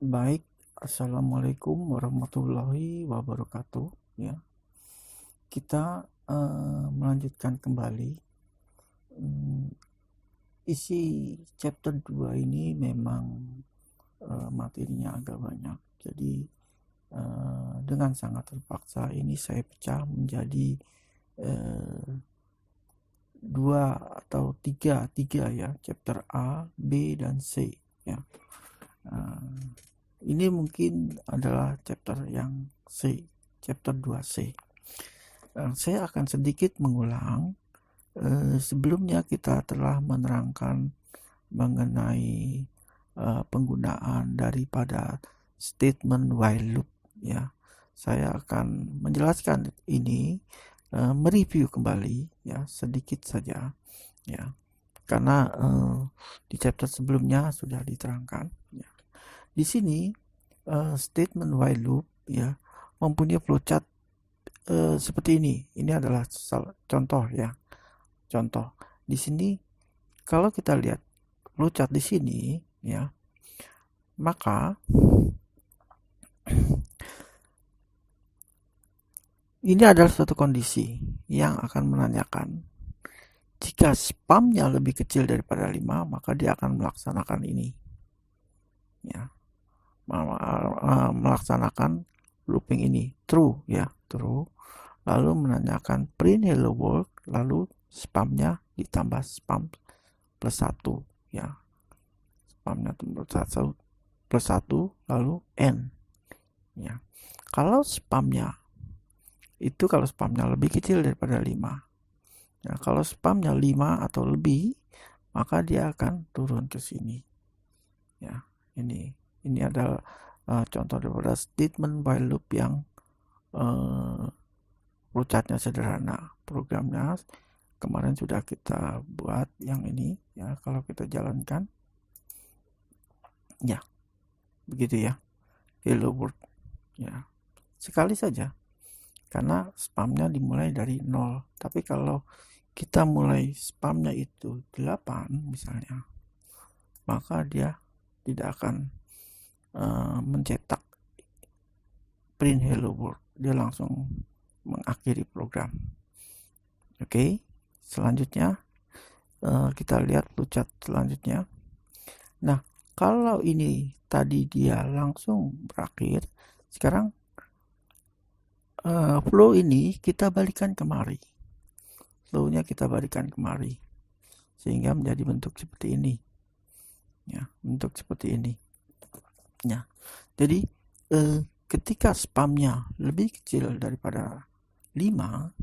Baik, assalamualaikum warahmatullahi wabarakatuh. Ya, kita melanjutkan kembali. Isi chapter 2 ini memang materinya agak banyak. Jadi dengan sangat terpaksa ini saya pecah menjadi dua atau tiga ya, chapter A, B dan C. Ya. Ini mungkin adalah chapter yang C, chapter 2C. Saya akan sedikit mengulang. Sebelumnya kita telah menerangkan mengenai penggunaan daripada statement while loop. Ya, saya akan menjelaskan ini, mereview kembali ya sedikit saja ya, karena di chapter sebelumnya sudah diterangkan. Ya. Di sini statement while loop ya mempunyai flowchart seperti ini. Ini adalah contoh ya. Contoh di sini kalau kita lihat flowchart di sini ya, maka ini adalah suatu kondisi yang akan menanyakan jika spamnya lebih kecil daripada 5, maka dia akan melaksanakan ini. Ya. Melaksanakan looping ini true ya, true. Lalu menanyakan print hello world, lalu spamnya ditambah spam plus 1 ya. Spamnya plus 1 lalu n ya. Kalau spamnya lebih kecil daripada 5 ya, kalau spamnya 5 atau lebih, maka dia akan turun ke sini ya. Ini adalah contoh daripada statement while loop yang flowchartnya sederhana. Programnya kemarin sudah kita buat yang ini ya. Kalau kita jalankan ya begitu ya, hello world ya, sekali saja karena spamnya dimulai dari 0. Tapi kalau kita mulai spamnya itu 8 misalnya, maka dia tidak akan mencetak print hello world, dia langsung mengakhiri program. Oke, selanjutnya kita lihat flowchart selanjutnya. Nah, kalau ini tadi dia langsung berakhir, sekarang flow ini kita balikan kemari. Flownya kita balikan kemari sehingga menjadi bentuk seperti ini. Ya, bentuk seperti ini. Ya, jadi ketika spamnya lebih kecil daripada 5,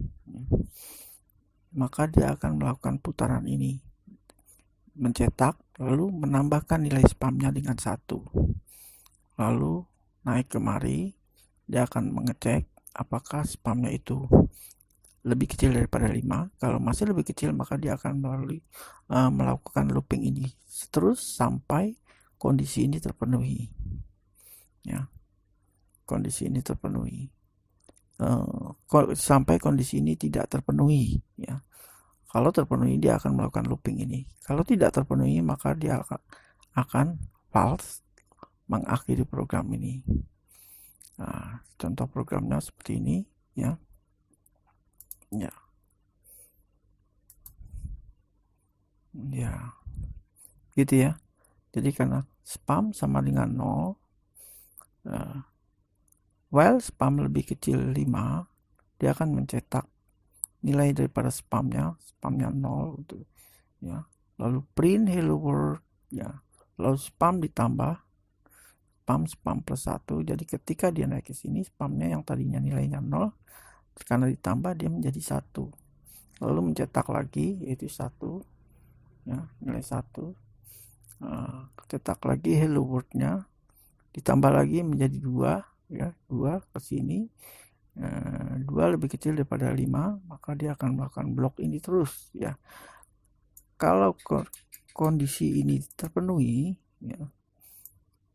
maka dia akan melakukan putaran ini, mencetak lalu menambahkan nilai spamnya dengan 1, lalu naik kemari, dia akan mengecek apakah spamnya itu lebih kecil daripada 5. Kalau masih lebih kecil, maka dia akan melakukan looping ini terus sampai kondisi ini terpenuhi ya. Kondisi ini terpenuhi sampai kondisi ini tidak terpenuhi ya. Kalau terpenuhi, dia akan melakukan looping ini. Kalau tidak terpenuhi, maka dia akan false, mengakhiri program ini. Nah, contoh programnya seperti ini ya. Ya. Ya. Gitu ya. Jadi karena spam sama dengan 0, while spam lebih kecil 5, dia akan mencetak nilai daripada spamnya 0 gitu ya. Lalu print hello world ya. Lalu spam ditambah spam plus 1. Jadi ketika dia naik ke sini, spamnya yang tadinya nilainya 0, karena ditambah dia menjadi 1. Lalu mencetak lagi yaitu 1 ya, nilai 1. Cetak lagi hello world-nya, ditambah lagi menjadi 2 ya, 2 ke sini. 2 lebih kecil daripada 5, maka dia akan melakukan blok ini terus ya. Kalau kondisi ini terpenuhi ya,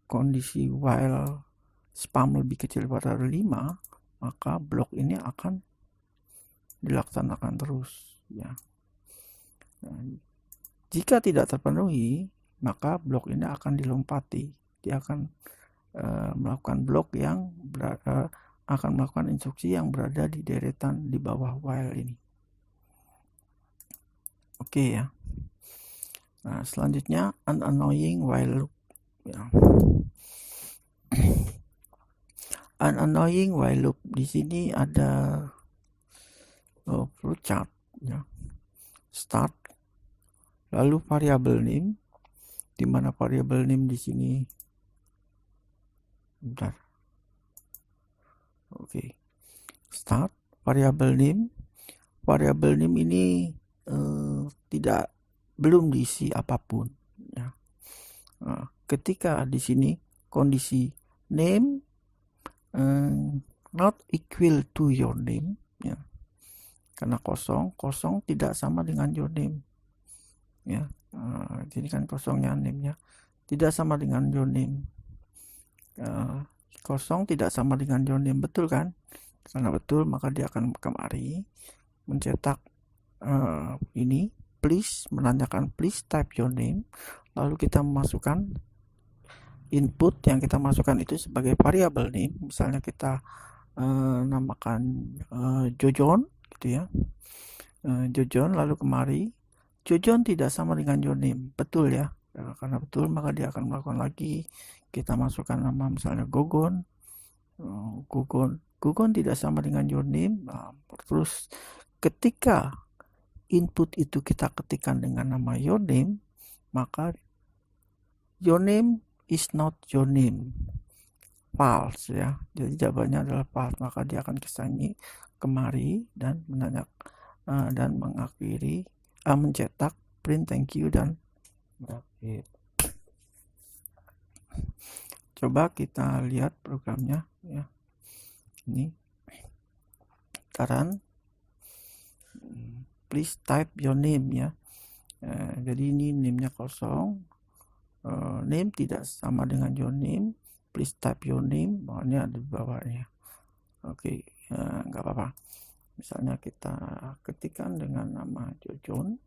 kondisi while spam lebih kecil daripada 5, maka blok ini akan dilaksanakan terus ya. Jika tidak terpenuhi, maka blok ini akan dilompati, dia akan melakukan blok yang akan melakukan instruksi yang berada di deretan di bawah while ini. Oke ya. Nah, selanjutnya an annoying while loop. Ya. An annoying while loop di sini ada flowchart ya. Start, lalu variable name, di mana variable name di sini. Bentar. Oke. Start, variable name. Variable name ini belum diisi apapun ya. Ketika di sini kondisi name not equal to your name ya, karena kosong tidak sama dengan your name ya. Jadi kan kosongnya name-nya tidak sama dengan your name. Kosong tidak sama dengan your name, betul kan? Karena betul, maka dia akan kemari mencetak ini, please, menanyakan please type your name, lalu kita memasukkan input yang kita masukkan itu sebagai variable name. Misalnya kita namakan Jojon gitu ya. Jojon, lalu kemari Jojon tidak sama dengan your name, betul ya. Karena betul, maka dia akan melakukan lagi, kita masukkan nama misalnya Gogon. Gogon tidak sama dengan your name. Terus ketika input itu kita ketikkan dengan nama your name, maka your name is not your name, false ya. Jadi jawabannya adalah false, maka dia akan kesini kemari dan menanyakan dan mengakhiri mencetak print thank you dan berakhir. Coba kita lihat programnya ya. Ini sekarang please type your name ya. Jadi ini name-nya kosong. Name tidak sama dengan your name. Please type your name. Ini ada di bawahnya. Oke, nggak apa-apa. Misalnya kita ketikkan dengan nama Jojon,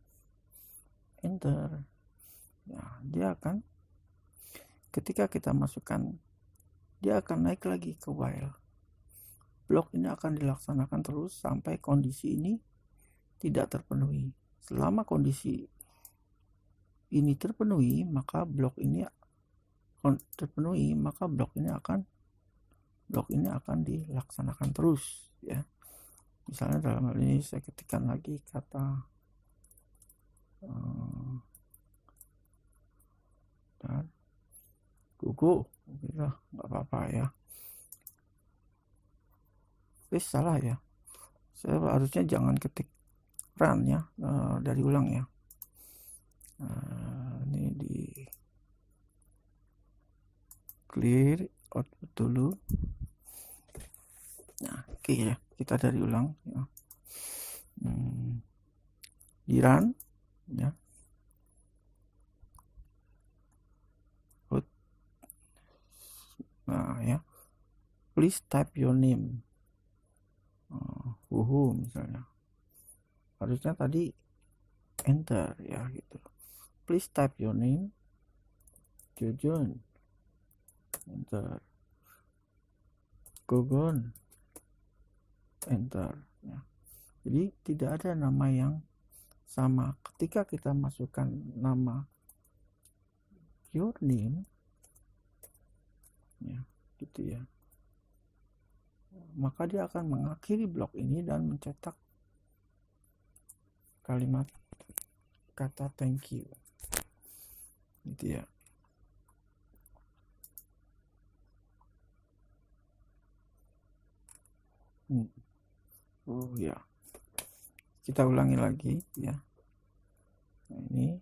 enter. Nah, dia akan, ketika kita masukkan, dia akan naik lagi ke while. Blok ini akan dilaksanakan terus sampai kondisi ini tidak terpenuhi. Selama kondisi ini terpenuhi, maka blok ini terpenuhi, maka blok ini akan dilaksanakan terus ya. Misalnya dalam hal ini saya ketikkan lagi kata dan gugu, nggak apa-apa ya. Salah ya. Saya harusnya jangan ketik run ya, dari ulang ya. Ini di clear output dulu. Nah, oke ya, kita dari ulang ya. Di run ya. Nah ya, please type your name. Misalnya harusnya tadi enter ya gitu. Please type your name Jojon, enter. Gogon, enter ya. Jadi tidak ada nama yang sama. Ketika kita masukkan nama your name ya gitu ya, maka dia akan mengakhiri blok ini dan mencetak kalimat kata thank you gitu ya. Ya, kita ulangi lagi ya. Nah, ini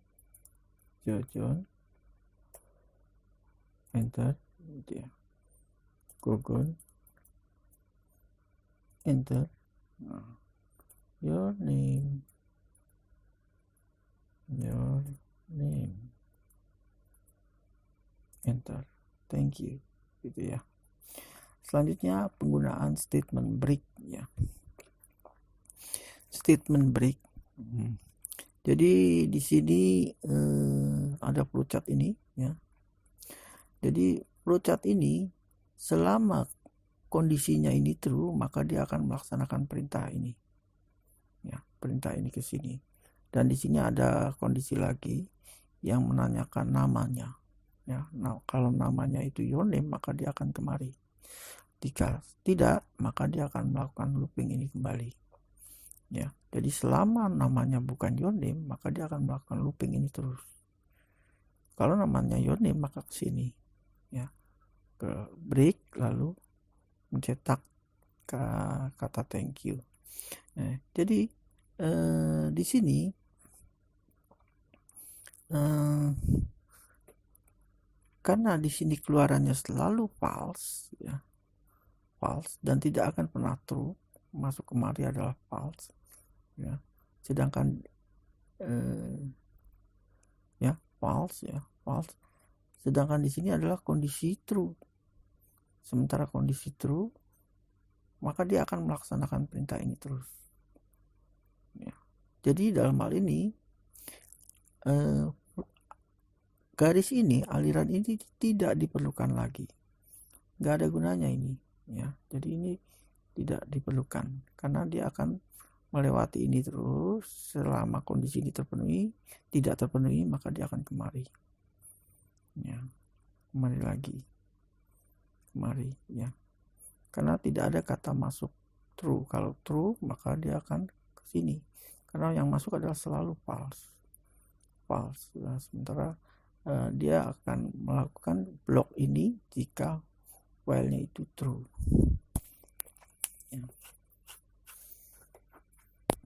Jojon, enter gitu ya. Gogon, enter. Your name, enter. Thank you gitu ya. Selanjutnya penggunaan statement break ya. Statement break. Jadi di sini ada flowchart ini ya. Jadi flowchart ini selama kondisinya ini true, maka dia akan melaksanakan perintah ini. Ya, perintah ini ke sini. Dan di sini ada kondisi lagi yang menanyakan namanya. Ya, nah, kalau namanya itu your name, maka dia akan kemari. Jika tidak, maka dia akan melakukan looping ini kembali. Ya, jadi selama namanya bukan your name, maka dia akan melakukan looping ini terus. Kalau namanya your name, maka ke sini. Ya, ke break, lalu mencetak kata thank you. Nah, jadi di sini karena di sini keluarannya selalu false, ya, false, dan tidak akan pernah true, masuk kemari adalah false, ya. Sedangkan ya false, ya false. Sedangkan di sini adalah kondisi true. Sementara kondisi true, maka dia akan melaksanakan perintah ini terus. Ya. Jadi dalam hal ini garis ini, aliran ini tidak diperlukan lagi. Nggak ada gunanya ini. Ya, jadi ini tidak diperlukan karena dia akan melewati ini terus selama kondisi ini terpenuhi. Tidak terpenuhi, maka dia akan kemari. Ya, kemari lagi, kemari, ya. Karena tidak ada kata masuk true. Kalau true, maka dia akan ke sini. Karena yang masuk adalah selalu false. False. Nah, sementara dia akan melakukan blok ini jika while-nya itu true. Ya.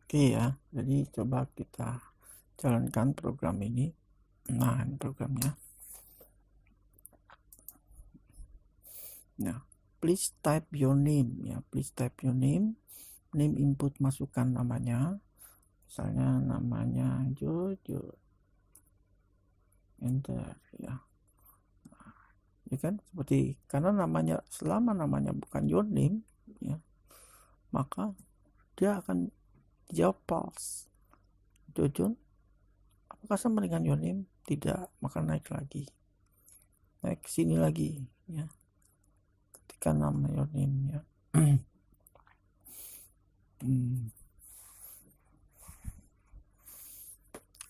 Oke ya, jadi coba kita jalankan program ini. Nah, ini programnya. Nah, please type your name, ya. Please type your name. Name input, masukkan namanya. Misalnya namanya Jojo. Enter, ya. Ya kan, seperti karena namanya, selama namanya bukan your name, ya, maka dia akan jawab false. Jojo, apakah sama dengan your name? Tidak, maka naik lagi, naik ke sini lagi, ya. Ketika nama your name, ya.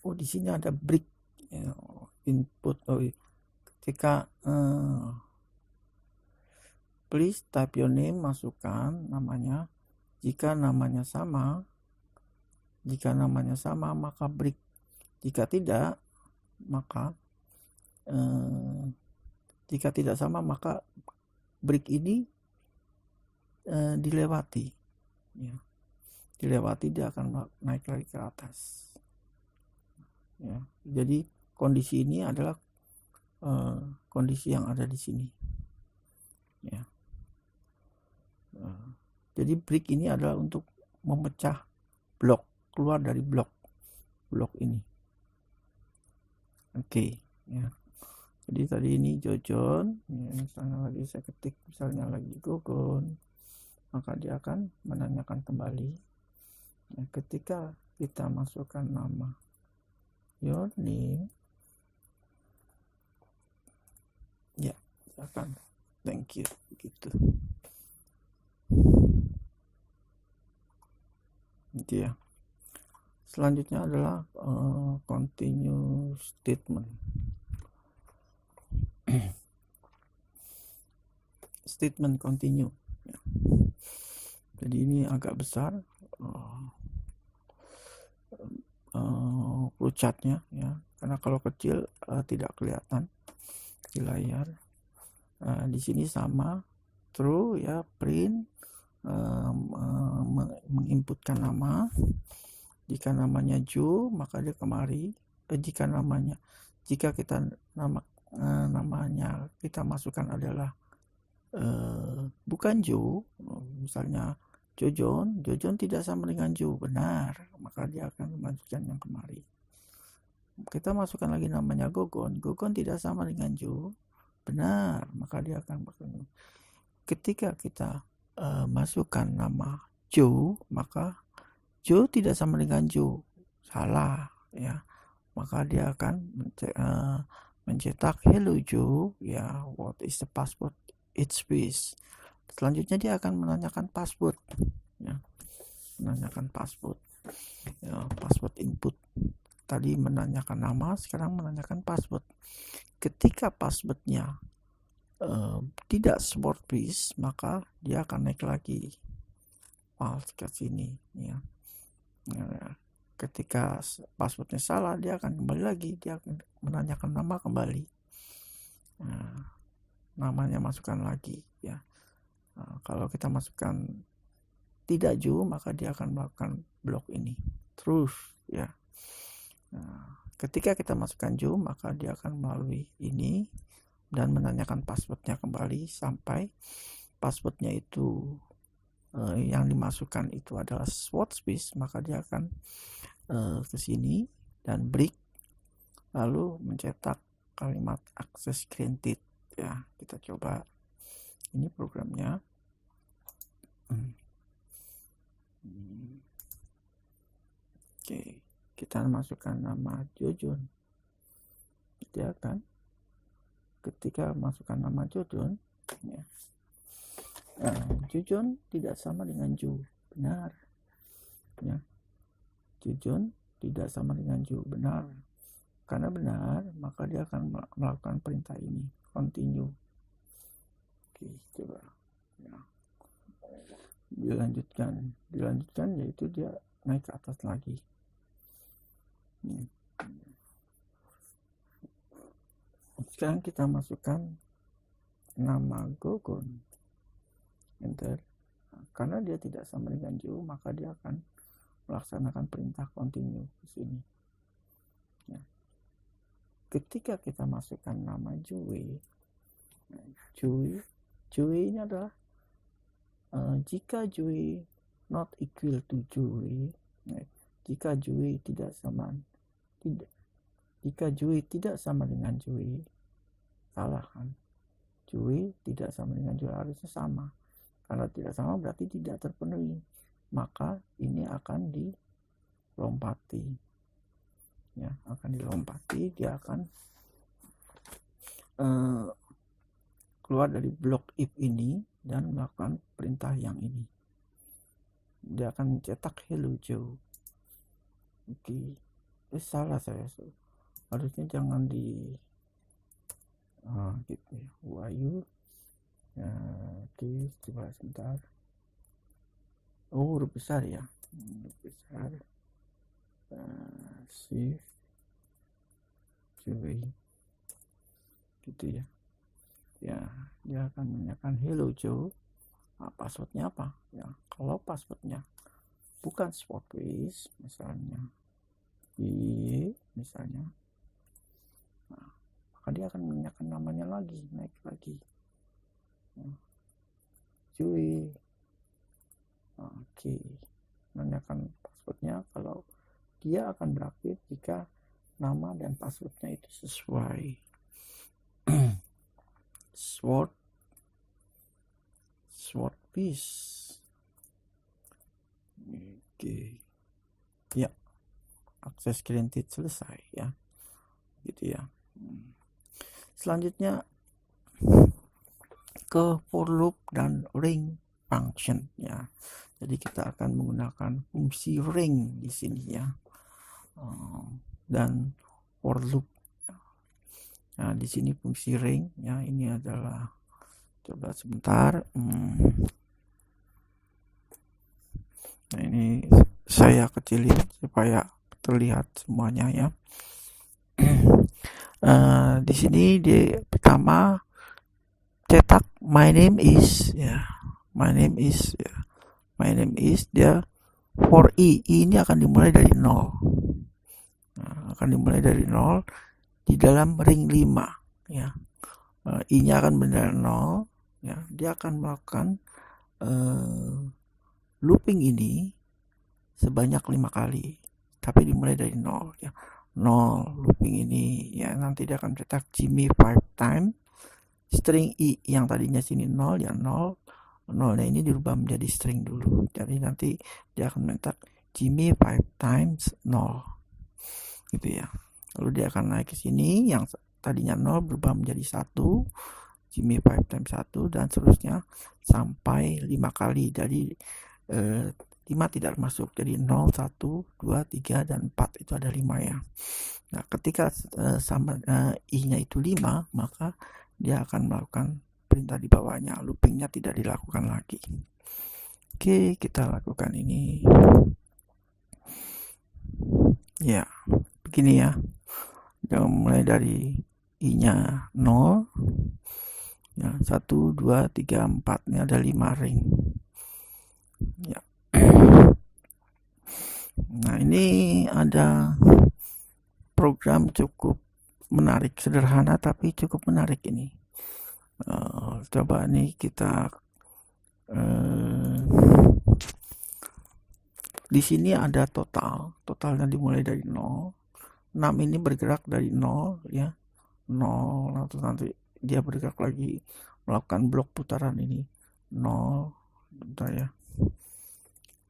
Oh, di sini ada break, ya, input. Oh, ketika please type your name, masukkan namanya. Jika namanya sama, maka break. Jika tidak, maka jika tidak sama, maka break ini dilewati, ya. Dilewati, dia akan naik lagi ke atas, ya. Jadi kondisi ini adalah kondisi yang ada di sini, ya. Jadi break ini adalah untuk memecah blok, keluar dari blok ini. Oke, ya. Jadi tadi ini Jojon, ya, misalnya lagi saya ketik, misalnya lagi Gogon, maka dia akan menanyakan kembali. Nah, ketika kita masukkan nama your name, ya, akan thank you, gitu. Gitu ya. Selanjutnya adalah continue statement. Statement continue, ya. Jadi ini agak besar flowchartnya, ya, karena kalau kecil tidak kelihatan di layar. Di sini sama true, ya, print, menginputkan nama. Jika namanya Joe, maka dia kemari. Jika kita namanya kita masukkan adalah bukan Joe, misalnya Jojon tidak sama dengan Joe, benar, maka dia akan melanjutkan yang kemari. Kita masukkan lagi namanya Gogon tidak sama dengan Joe, benar, maka dia akan bertemu. Ketika kita masukkan nama Joe, maka Joe tidak sama dengan Joe, salah, ya, maka dia akan mencetak hello Joe, ya, what is the password each piece. Selanjutnya dia akan menanyakan password, ya, menanyakan password, ya, password input. Tadi menanyakan nama, sekarang menanyakan password. Ketika passwordnya tidak support piece, maka dia akan naik lagi ke sini, ya. Ketika passwordnya salah, dia akan kembali lagi, dia akan menanyakan nama kembali. Namanya masukkan lagi, ya. Kalau kita masukkan tidak Ju, maka dia akan melakukan blok ini terus, ya. Ketika kita masukkan Ju, maka dia akan melalui ini dan menanyakan passwordnya kembali sampai passwordnya itu yang dimasukkan itu adalah sword piece, maka dia akan ke sini dan break, lalu mencetak kalimat access granted, ya. Kita coba ini programnya. Oke, kita masukkan nama Jojun. Dia akan ketika masukkan nama Jojun, ya, Jojun tidak sama dengan Ju, benar, ya. Jojun tidak sama dengan Ju, benar. Karena benar, maka dia akan melakukan perintah ini, continue. Oke, coba, ya. Dilanjutkan, yaitu dia naik ke atas lagi. Sekarang kita masukkan nama Gogon, enter. Karena dia tidak sama dengan Ju, maka dia akan melaksanakan perintah continue di sini, ya. Ketika kita masukkan nama Jui ini adalah jika Jui not equal to Jui, jika Jui tidak sama dengan Jui, salah kan? Jui tidak sama dengan Jui, harusnya sama. Kalau tidak sama berarti tidak terpenuhi, maka ini akan dilompati, ya, dia akan keluar dari blok if ini dan melakukan perintah yang ini. Dia akan mencetak hello Joe. Oke. Salah saya, harusnya jangan di gitu ya. Wahyu, ya. Oke, coba sebentar. Huruf besar, ya, huruf besar. Shift Joey, gitu ya. Ya, dia akan menanyakan hello Joe. Passwordnya apa, ya? Kalau passwordnya bukan sport quiz, misalnya misalnya, maka dia akan menanyakan namanya lagi, naik lagi, ya. Joey. Oke, menanyakan passwordnya. Kalau dia akan berakhir jika nama dan passwordnya itu sesuai. Sword piece. Oke, ya, akses granted selesai, ya, gitu ya. Selanjutnya ke for loop dan ring function, ya. Jadi kita akan menggunakan fungsi ring di sini, ya, dan for loop. Nah, di sini fungsi ring, ya, ini adalah, coba sebentar. Nah, ini saya kecilin supaya terlihat semuanya, ya. Di sini pertama cetak my name is, ya. My name is dia for ini akan dimulai dari 0. Nah, akan dimulai dari 0 di dalam ring 5, ya. I-nya akan benar 0, ya. Dia akan melakukan looping ini sebanyak 5 kali, tapi dimulai dari 0, ya. 0 looping ini, ya. Nanti dia akan cetak Jimmy 5 times. String I yang tadinya sini 0, ya 0. 0-nya ini dirubah menjadi string dulu. Jadi nanti dia akan mencetak Jimmy 5 times 0, gitu ya. Lalu dia akan naik ke sini, yang tadinya 0 berubah menjadi 1. Jimmy 5 times 1 dan seterusnya sampai 5 kali. Jadi 5 tidak masuk, jadi 0, 1, 2, 3, dan 4 itu ada 5 ya. Nah, ketika i-nya itu 5, maka dia akan melakukan perintah di bawahnya, loopingnya tidak dilakukan lagi. Oke, kita lakukan ini. Ya, begini ya. Mulai dari i-nya 0, ya, 1, 2, 3, 4, ini ada 5 ring. Ya. Nah, ini ada program cukup menarik, sederhana tapi cukup menarik ini. Coba nih kita di sini ada totalnya dimulai dari 0. 6 ini bergerak dari 0 ya. 0, atau nanti dia bergerak lagi melakukan blok putaran ini 0. Bentar ya.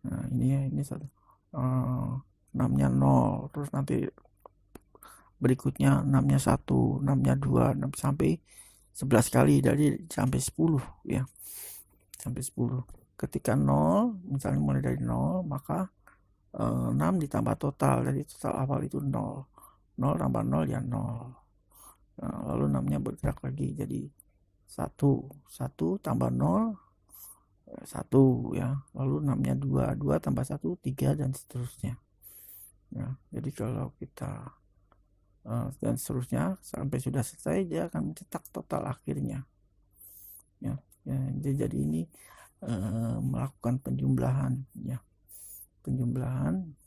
Nah, ini satu. 6-nya 0, terus nanti berikutnya 6-nya 1, 6-nya 2, sampai 11 kali, jadi sampai 10 ya. Sampai 10. Ketika 0, misalnya mulai dari 0, maka 6 ditambah total, jadi total awal itu 0. 0 tambah 0 ya 0. Nah, lalu 6-nya bergerak lagi jadi 1. 1 tambah 0, 1 ya. Lalu 6-nya 2. 2 tambah 1, 3, dan seterusnya. Ya, jadi kalau kita dan seterusnya sampai sudah selesai, dia akan mencetak total akhirnya. Ya, jadi ini melakukan penjumlahan ya. Penjumlahan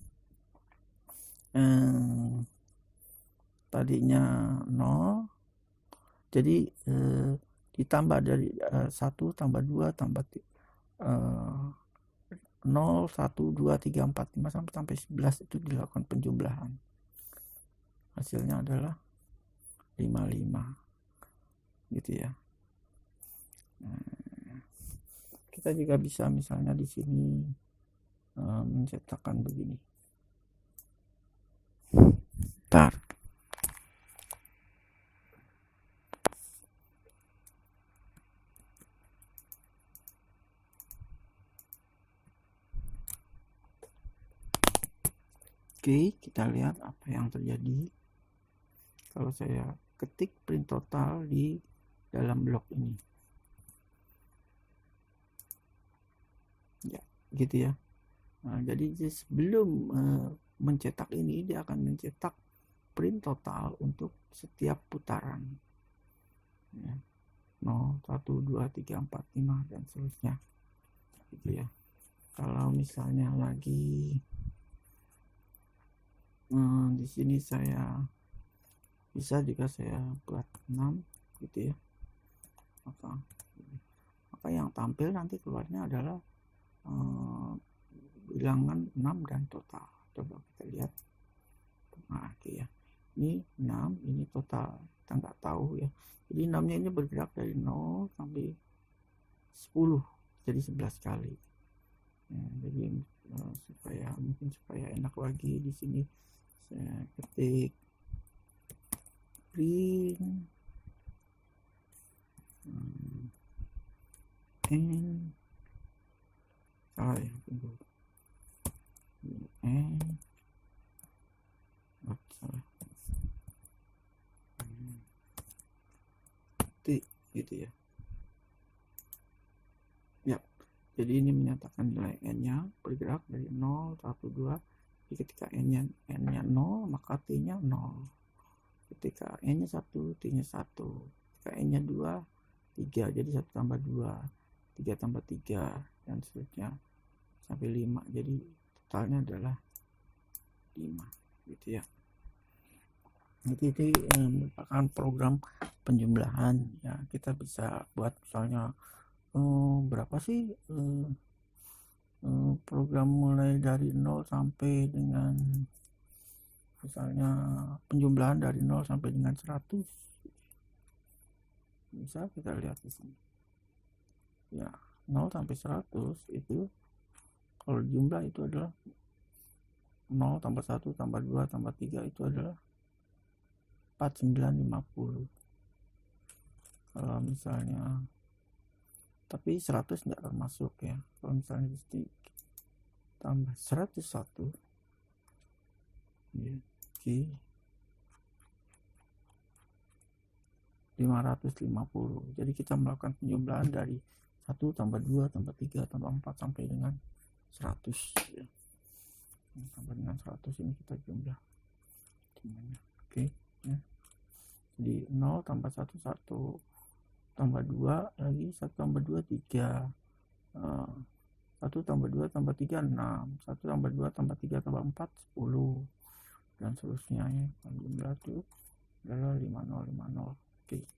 tadinya 0, jadi ditambah dari 1 tambah 2 tambah 0, 1, 2, 3, 4, 5 sampai 11 itu dilakukan penjumlahan. Hasilnya adalah 55 gitu ya. Kita juga bisa misalnya di sini mencetakkan begini. Bentar. Oke, kita lihat apa yang terjadi kalau saya ketik print total di dalam blok ini. Ya, gitu ya. Nah, jadi sebelum mencetak ini, dia akan mencetak print total untuk setiap putaran. Ya. 0, 1, 2, 3, 4, 5, dan seterusnya. Gitu ya. Kalau misalnya lagi di sini saya bisa juga saya buat 6 gitu ya. Maka yang tampil nanti keluarnya adalah bilangan 6 dan total. Coba kita lihat. Nah, oke ya. Ini 6, ini total. Kita nggak tahu ya. Jadi 6-nya ini bergerak dari 0 sampai 10. Jadi 11 kali. Ya, jadi supaya enak lagi di sini saya ketik print n salah ya, tunggu n salah t gitu ya. Ya, jadi ini menyatakan nilai n-nya bergerak dari 0, 1, 2. Jadi ketika n-nya 0, maka t-nya 0. Ketika n-nya 1, t-nya 1. Ketika n-nya 2, 3. Jadi 1 tambah 2, 3 tambah 3, dan seterusnya sampai 5. Jadi totalnya adalah 5 gitu ya. Jadi ini merupakan program penjumlahan ya. Kita bisa buat misalnya berapa sih program mulai dari 0 sampai dengan misalnya penjumlahan dari 0 sampai dengan 100. Bisa kita lihat di sini. Ya, 0 sampai 100 itu kalau jumlah itu adalah 0 tambah 1 tambah 2 tambah 3 itu adalah 4950. Kalau misalnya, tapi 100 tidak termasuk ya. Kalau misalnya tambah 101 ya, 550. Jadi kita melakukan penjumlahan dari 1 tambah 2 tambah 3 tambah 4 sampai dengan 100 ya. Sampai dengan 100 ini kita jumlah. Oke ya. Jadi 0 tambah 1 1 tambah 2 lagi 1 tambah 2 3, 1 tambah 2 tambah 3 6, 1 tambah 2 tambah 3 tambah 4 10, dan seterusnya ya. Jumlah itu adalah 5050. Oke.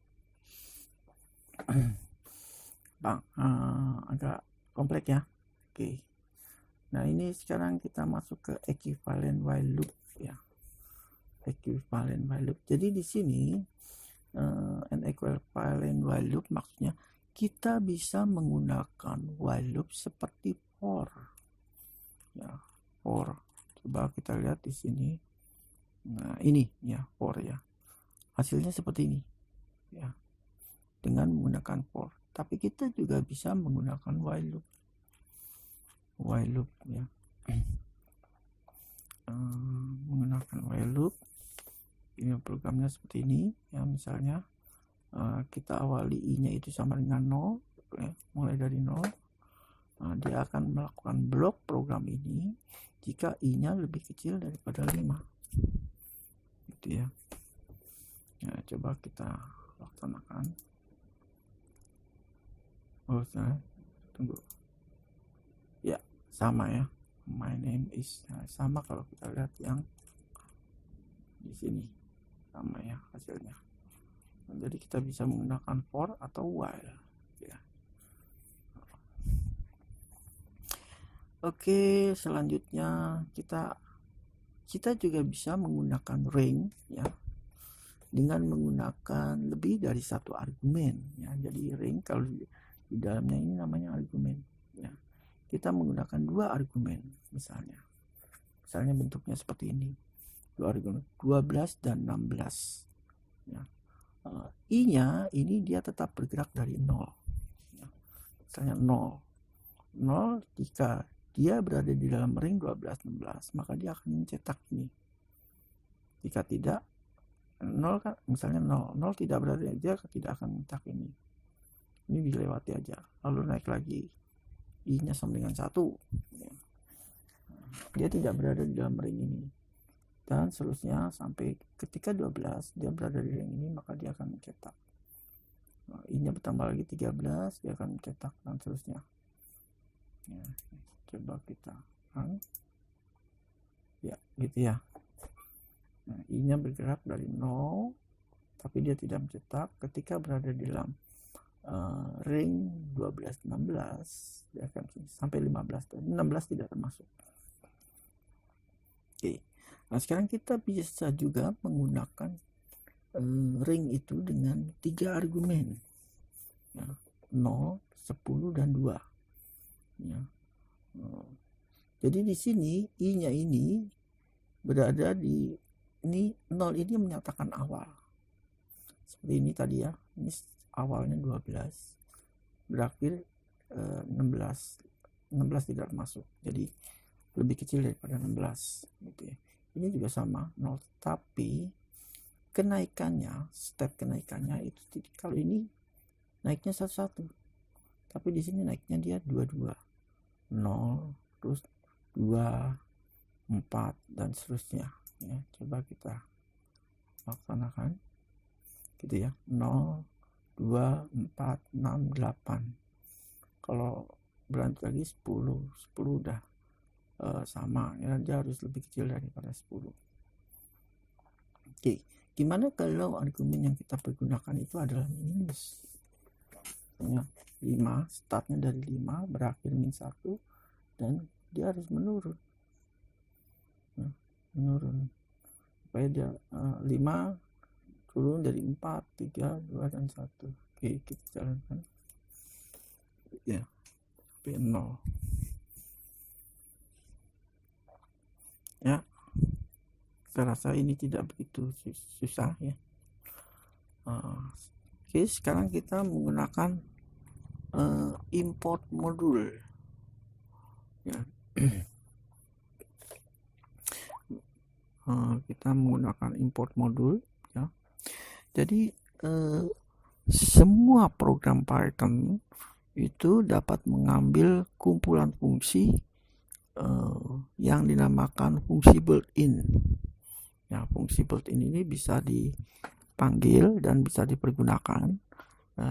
Bang, agak kompleks ya. Oke. Nah, ini sekarang kita masuk ke equivalent while loop ya. Equivalent while loop. Jadi di sini an equivalent while loop maksudnya kita bisa menggunakan while loop seperti for. Ya, for. Coba kita lihat di sini. Nah, ini ya for ya. Hasilnya seperti ini. Ya. Dengan menggunakan for. Tapi kita juga bisa menggunakan while loop. While loop ya. Menggunakan while loop. Ini programnya seperti ini ya, misalnya kita awali i-nya itu sama dengan 0 ya, mulai dari 0. Dia akan melakukan blok program ini jika i-nya lebih kecil daripada 5 gitu ya. Ya, coba kita laksanakan. Tunggu ya, sama ya, my name is. Nah, sama kalau kita lihat yang di sini sama ya hasilnya. Jadi kita bisa menggunakan for atau while ya. Oke, selanjutnya kita juga bisa menggunakan range ya, dengan menggunakan lebih dari satu argumen ya. Jadi range kalau di dalamnya ini namanya argumen ya. Kita menggunakan 2 argumen misalnya bentuknya seperti ini, 2 argumen 12 dan 16 ya. I-nya ini dia tetap bergerak dari 0 ya. Misalnya 0 jika dia berada di dalam ring 12-16 maka dia akan mencetak ini. Jika tidak 0 kan, misalnya 0 tidak berada, dia tidak akan mencetak ini. Ini dilewati aja, lalu naik lagi i-nya sama dengan 1 ya. Dia tidak berada di dalam ring ini, dan seterusnya sampai ketika 12 dia berada di ring ini maka dia akan mencetak. I-nya bertambah lagi 13, dia akan mencetak, dan seterusnya ya. Coba kita ya gitu ya. Nah, i-nya bergerak dari 0 tapi dia tidak mencetak. Ketika berada di dalam ring 12-16 dia akan sampai 15, dan 16 tidak termasuk. Oke. Nah, sekarang kita bisa juga menggunakan ring itu dengan 3 argumen ya, 0, 10 dan 2 ya. Jadi di sini i-nya ini berada di ini 0 ini menyatakan awal. Seperti ini tadi ya. Ini awalnya 12. Berakhir 16. 16 tidak masuk. Jadi lebih kecil daripada 16 gitu ya. Ini juga sama 0, tapi kenaikannya, step kenaikannya itu kalau ini naiknya 1-1. Tapi di sini naiknya dia 2-2. 0 terus 2 4 dan seterusnya ya. Coba kita laksanakan gitu ya. 0 2 4 6 8. Kalau berlanjut lagi 10 udah sama ya, dia harus lebih kecil daripada 10. Oke, gimana kalau argumen yang kita pergunakan itu adalah minus ya, 5, startnya dari 5 berakhir -1, dan dia harus menurun ya, supaya dia 5 turun dari 4, 3, 2 dan 1. Oke, kita jalankan ya, P0 ya. Saya rasa ini tidak begitu susah ya. Oke, sekarang kita menggunakan import modul ya. Kita menggunakan import modul ya. Jadi semua program Python itu dapat mengambil kumpulan fungsi yang dinamakan fungsi built-in. Ya, fungsi built-in ini bisa dipanggil dan bisa dipergunakan.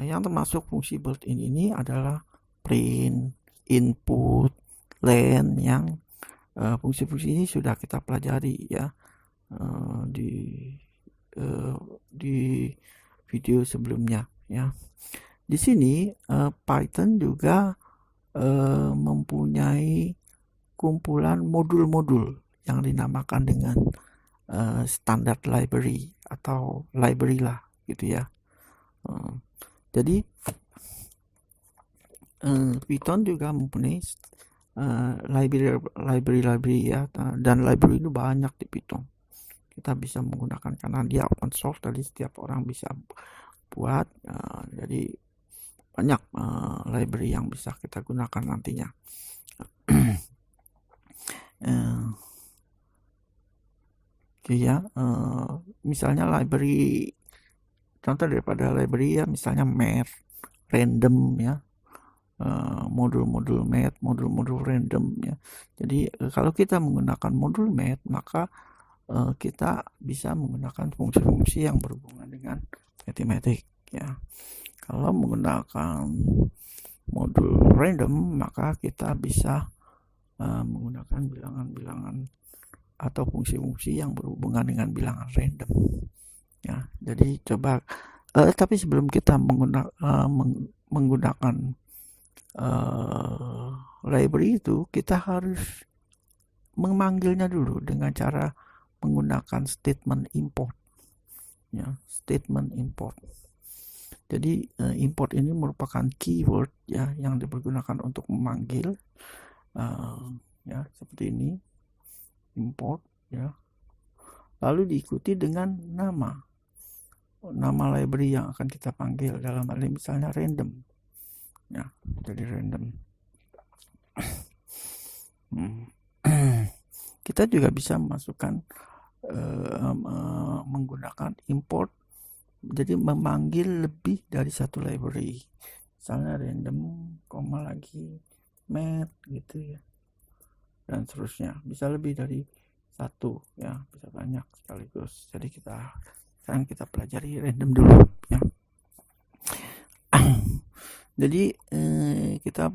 Yang termasuk fungsi built-in ini adalah print, input, len, yang fungsi-fungsi ini sudah kita pelajari ya di video sebelumnya ya. Di sini Python juga mempunyai kumpulan modul-modul yang dinamakan dengan standard library atau library lah gitu ya. Jadi Python juga mempunyai library ya, dan library itu banyak di Python. Kita bisa menggunakan karena dia open source, jadi setiap orang bisa buat. Jadi banyak library yang bisa kita gunakan nantinya. Ya, misalnya library, contoh daripada library ya, misalnya math, random ya, modul-modul math, modul-modul random ya. Jadi kalau kita menggunakan modul math, maka kita bisa menggunakan fungsi-fungsi yang berhubungan dengan matematik ya. Kalau menggunakan modul random, maka kita bisa menggunakan bilangan-bilangan atau fungsi-fungsi yang berhubungan dengan bilangan random ya. Jadi coba tapi sebelum kita menggunakan library itu, kita harus memanggilnya dulu dengan cara menggunakan statement import ya, statement import. Jadi import ini merupakan keyword ya yang dipergunakan untuk memanggil ya, seperti ini, import ya. Lalu diikuti dengan nama library yang akan kita panggil, dalam hal ini misalnya random ya, jadi random. Kita juga bisa memasukkan menggunakan import, jadi memanggil lebih dari satu library, misalnya random, koma lagi math gitu ya, dan seterusnya. Bisa lebih dari satu ya, bisa banyak sekaligus. Jadi sekarang kita pelajari random dulu ya. Jadi kita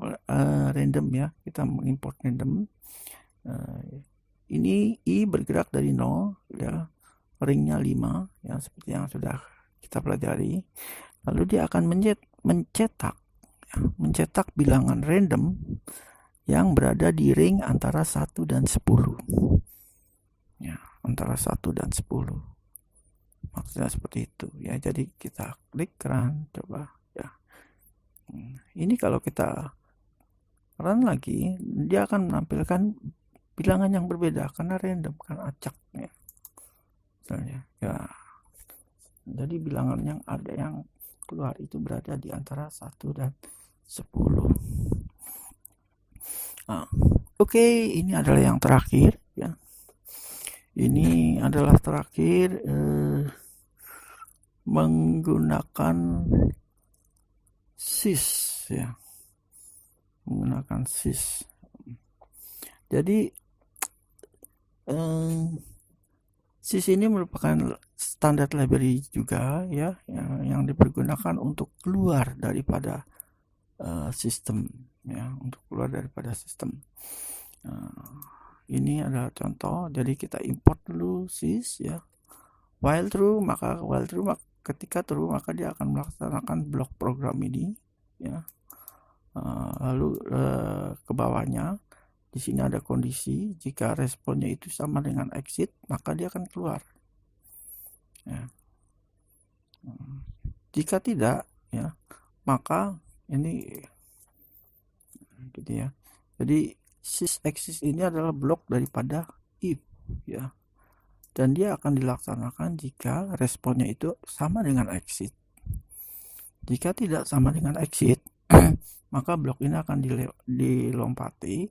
random ya, kita mengimport random. Ini I bergerak dari 0 ya, ringnya 5 ya, seperti yang sudah kita pelajari. Lalu dia akan mencetak bilangan random yang berada di ring antara 1 dan 10 ya, antara 1 dan 10. Maksudnya seperti itu ya. Jadi kita klik run, coba ya. Ini kalau kita run lagi, dia akan menampilkan bilangan yang berbeda karena random, kan acak ya. Misalnya ya. Jadi bilangan yang ada yang keluar itu berada di antara 1 dan 10. Oke, ini adalah yang terakhir ya. Ini adalah terakhir menggunakan sys ya. Menggunakan sys. Jadi sys ini merupakan standar library juga ya, yang dipergunakan untuk keluar daripada sistem ya, untuk keluar daripada sistem. Ini adalah contoh. Jadi kita import dulu sys ya, while true, maka ketika true maka dia akan melaksanakan blok program ini ya. Lalu ke bawahnya di sini ada kondisi, jika responnya itu sama dengan exit maka dia akan keluar ya. Jika tidak ya, maka ini gitu ya. Jadi sys ini adalah blok daripada if ya, dan dia akan dilaksanakan jika responnya itu sama dengan exit. Jika tidak sama dengan exit, maka blok ini akan dilompati.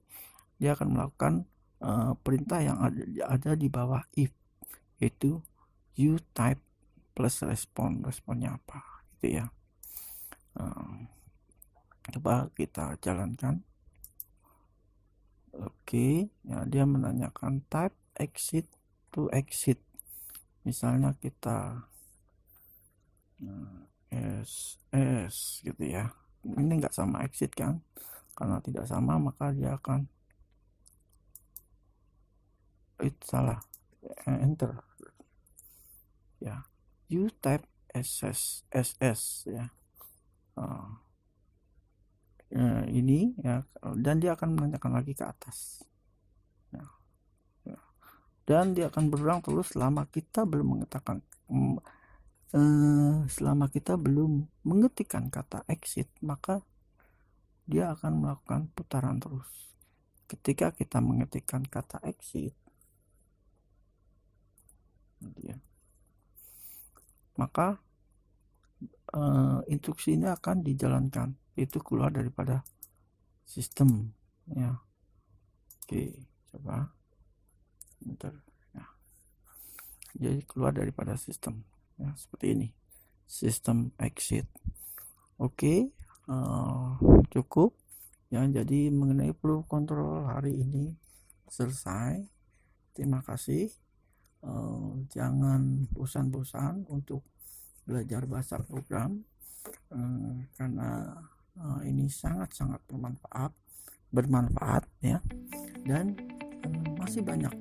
Dia akan melakukan perintah yang ada di bawah if, yaitu uType plus responnya apa, gitu ya. Coba kita jalankan. Oke, ya, dia menanyakan type exit to exit. Misalnya kita SS gitu ya. Ini nggak sama exit kan? Karena tidak sama maka dia akan salah, enter ya, uType SS ya. Ini ya, dan dia akan menanyakan lagi ke atas ya. Dan dia akan berulang terus selama kita belum mengatakan selama kita belum mengetikkan kata exit, maka dia akan melakukan putaran terus. Ketika kita mengetikkan kata exit, maka instruksi ini akan dijalankan, itu keluar daripada sistem ya. Oke, coba bentar ya. Jadi keluar daripada sistem ya, seperti ini, sistem exit. Oke, cukup ya. Jadi mengenai proof control hari ini selesai. Terima kasih. Jangan bosan-bosan untuk belajar bahasa program, karena ini sangat-sangat bermanfaat ya. Dan masih banyak,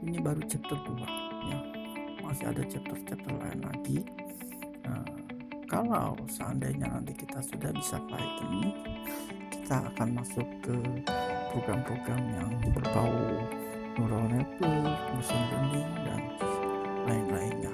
ini baru chapter 2 ya, masih ada chapter lain lagi. Kalau seandainya nanti kita sudah bisa Python, kita akan masuk ke program-program yang berbau neural network, machine learning, dan lain-lainnya.